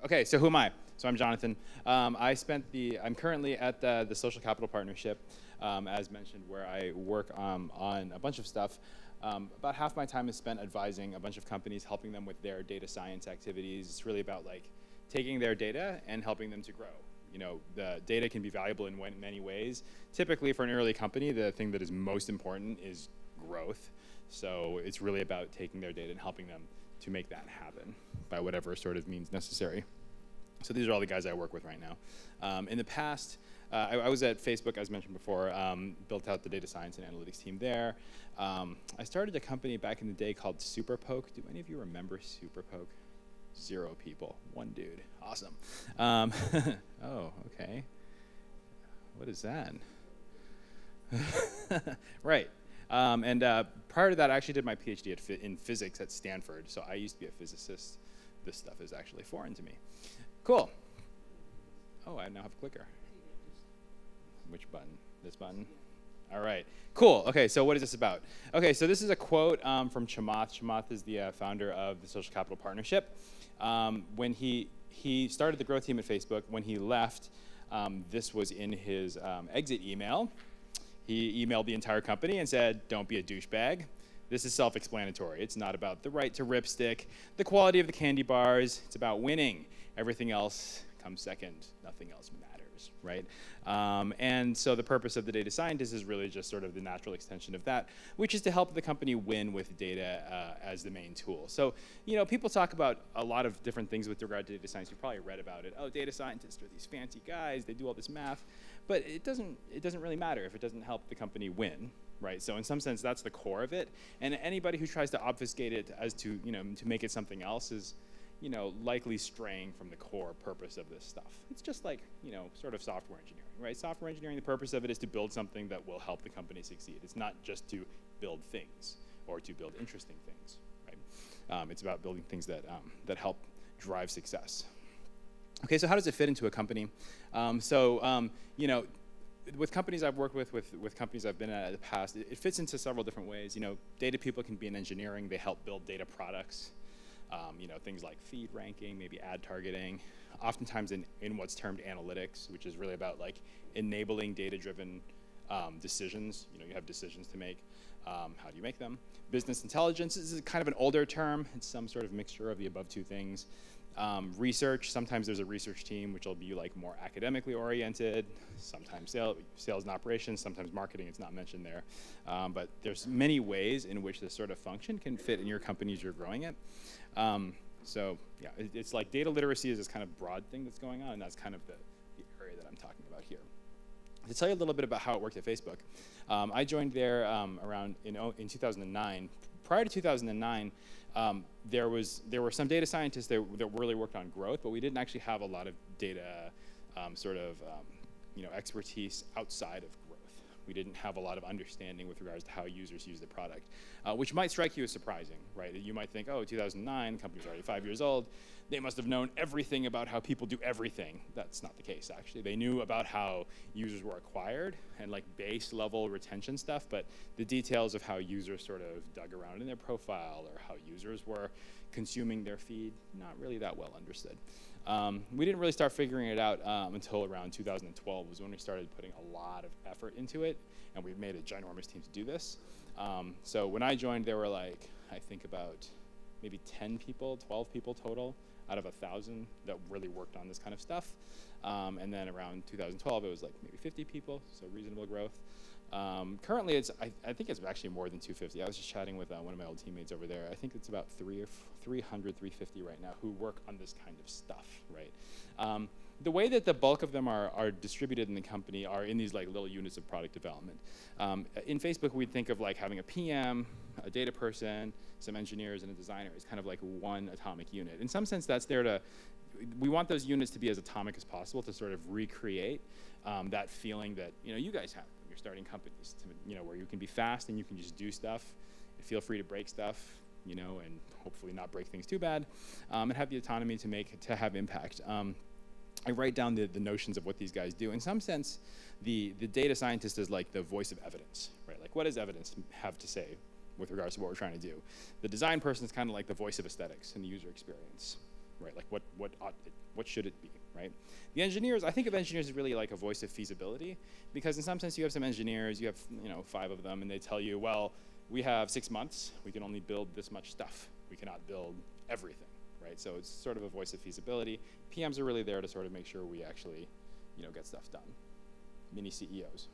Okay, so who am I? So I'm Jonathan. I'm currently at the Social+Capital partnership, as mentioned, where I work on a bunch of stuff. About half my time is spent advising a bunch of companies, helping them with their data science activities. It's really about like taking their data and helping them to grow. You know, the data can be valuable in many ways. Typically, for an early company, the thing that is most important is growth. So it's really about taking their data and helping them to make that happen by whatever sort of means necessary. So these are all the guys I work with right now. In the past, I was at Facebook, as mentioned before, built out the data science and analytics team there. I started a company back in the day called SuperPoke. Do any of you remember SuperPoke? 0 people, 1 dude, awesome. Oh, okay. What is that? Right. Prior to that, I actually did my PhD in physics at Stanford, so I used to be a physicist. This stuff is actually foreign to me. Cool. Oh, I now have a clicker. Which button? This button? All right. Cool. Okay, so what is this about? Okay, so this is a quote from Chamath. Chamath is the founder of the Social+Capital partnership. When he started the growth team at Facebook, when he left, this was in his exit email. He emailed the entire company and said, "Don't be a douchebag." This is self-explanatory. It's not about the right to ripstick, the quality of the candy bars. It's about winning. Everything else comes second. Nothing else matters, right? And so the purpose of the data scientist is really just sort of the natural extension of that, which is to help the company win with data as the main tool. So, you know, people talk about a lot of different things with regard to data science. You've probably read about it. Oh, data scientists are these fancy guys. They do all this math. But it doesn't really matter if it doesn't help the company win, right? So in some sense, that's the core of it. And anybody who tries to obfuscate it as to, you know, to make it something else is, you know, likely straying from the core purpose of this stuff. It's just like, you know, sort of software engineering, right? Software engineering, the purpose of it is to build something that will help the company succeed. It's not just to build things or to build interesting things, right? It's about building things that, that help drive success. Okay, so how does it fit into a company? You know, with companies I've worked with companies I've been at in the past, it fits into several different ways. You know, data people can be in engineering. They help build data products. You know, things like feed ranking, maybe ad targeting. Oftentimes in what's termed analytics, which is really about like enabling data-driven decisions. You know, you have decisions to make. How do you make them? Business intelligence is kind of an older term. It's some sort of mixture of the above 2 things. Research, sometimes there's a research team which will be like more academically oriented, sometimes sales and operations, sometimes marketing, it's not mentioned there. But there's many ways in which this sort of function can fit in your company as you're growing it. So yeah, it's like data literacy is this kind of broad thing that's going on, and that's kind of the area that I'm talking about here. To tell you a little bit about how it worked at Facebook, I joined there around in 2009. Prior to 2009, there were some data scientists that really worked on growth, but we didn't actually have a lot of data you know, expertise outside of growth. We didn't have a lot of understanding with regards to how users use the product, which might strike you as surprising, right? You might think, oh, 2009, the company's already 5 years old. They must have known everything about how people do everything. That's not the case, actually. They knew about how users were acquired and like base level retention stuff, but the details of how users sort of dug around in their profile or how users were consuming their feed, not really that well understood. We didn't really start figuring it out until around 2012 was when we started putting a lot of effort into it, and we've made a ginormous team to do this. So when I joined, there were like, I think about maybe 10 people, 12 people total out of 1,000 that really worked on this kind of stuff. And then around 2012, it was like maybe 50 people, so reasonable growth. Currently, I think it's actually more than 250. I was just chatting with one of my old teammates over there. I think it's about 300, 350 right now who work on this kind of stuff, right? The way that the bulk of them are distributed in the company are in these like little units of product development. In Facebook, we'd think of like having a PM, a data person, some engineers, and a designer. It's kind of like one atomic unit. In some sense, that's there to, we want those units to be as atomic as possible to sort of recreate that feeling that, you know, you guys have when you're starting companies, to, you know, where you can be fast and you can just do stuff, feel free to break stuff, you know, and hopefully not break things too bad, and have the autonomy to have impact. I write down the notions of what these guys do. In some sense, the data scientist is like the voice of evidence, right? Like, what does evidence have to say with regards to what we're trying to do? The design person is kind of like the voice of aesthetics and the user experience. right? Like what should it be, right? The engineers, I think of engineers as really like a voice of feasibility, because in some sense you have some engineers, you have 5 of them, and they tell you, well, we have 6 months, we can only build this much stuff. We cannot build everything, right? So it's sort of a voice of feasibility. PMs are really there to sort of make sure we actually, get stuff done. Mini CEOs.